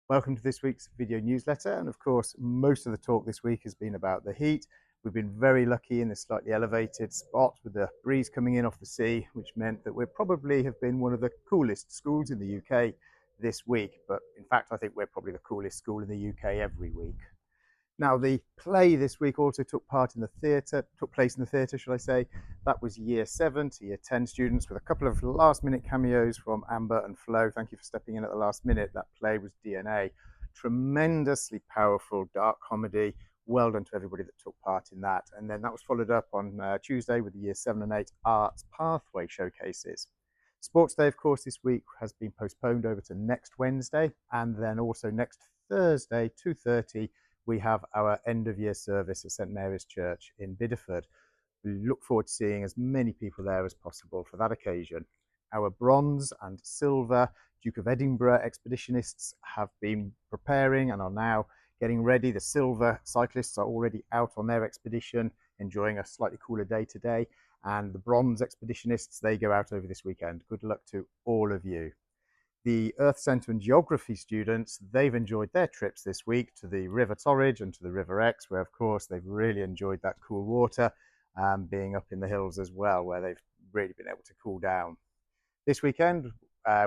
Welcome to this week's video newsletter, and of course most of the talk this week has been about the heat. We've been very lucky in this slightly elevated spot with the breeze coming in off the sea, which meant that we probably have been one of the coolest schools in the UK this week, but in fact I think we're probably the coolest school in the UK every week. Now, the play this week also took place in the theatre, should I say. That was year 7 to year 10 students with a couple of last minute cameos from Amber and Flo. Thank you for stepping in at the last minute. That play was DNA. Tremendously powerful dark comedy. Well done to everybody that took part in that. And then that was followed up on Tuesday with the year 7 and 8 arts pathway showcases. Sports Day, of course, this week has been postponed over to next Wednesday, and then also next Thursday, 2:30, we have our end of year service at St Mary's Church in Bideford. We look forward to seeing as many people there as possible for that occasion. Our bronze and silver Duke of Edinburgh expeditionists have been preparing and are now getting ready. The silver cyclists are already out on their expedition, enjoying a slightly cooler day today. And the bronze expeditionists, they go out over this weekend. Good luck to all of you. The Earth Centre and Geography students, they've enjoyed their trips this week to the River Torridge and to the River Exe, where of course they've really enjoyed that cool water, being up in the hills as well, where they've really been able to cool down. This weekend,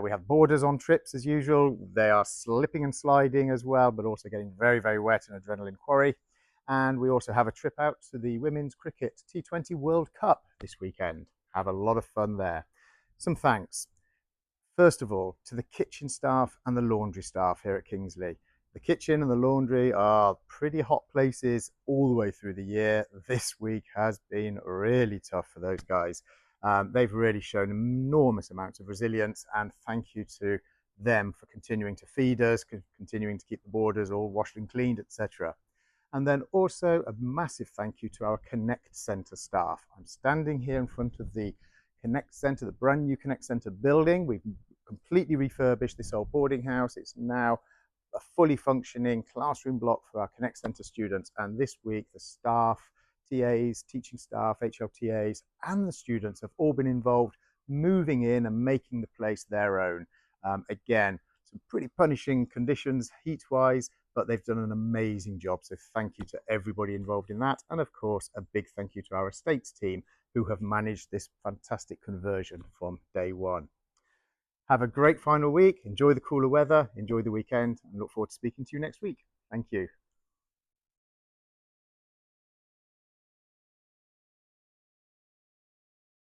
we have boarders on trips as usual. They are slipping and sliding as well, but also getting very, very wet in Adrenaline Quarry. And we also have a trip out to the Women's Cricket T20 World Cup this weekend. Have a lot of fun there. Some thanks. First of all, to the kitchen staff and the laundry staff here at Kingsley. The kitchen and the laundry are pretty hot places all the way through the year. This week has been really tough for those guys. They've really shown enormous amounts of resilience, and thank you to them for continuing to feed us, continuing to keep the borders all washed and cleaned, etc. And then also a massive thank you to our Connect Centre staff. I'm standing here in front of the Connect Centre, the brand new Connect Centre building. We've completely refurbished this old boarding house. It's now a fully functioning classroom block for our Connect Centre students. And this week, the staff, TAs, teaching staff, HLTAs, and the students have all been involved, moving in and making the place their own. Again, some pretty punishing conditions heat-wise, but they've done an amazing job. So thank you to everybody involved in that. And of course, a big thank you to our estates team who have managed this fantastic conversion from day one. Have a great final week. Enjoy the cooler weather. Enjoy the weekend, and look forward to speaking to you next week. Thank you.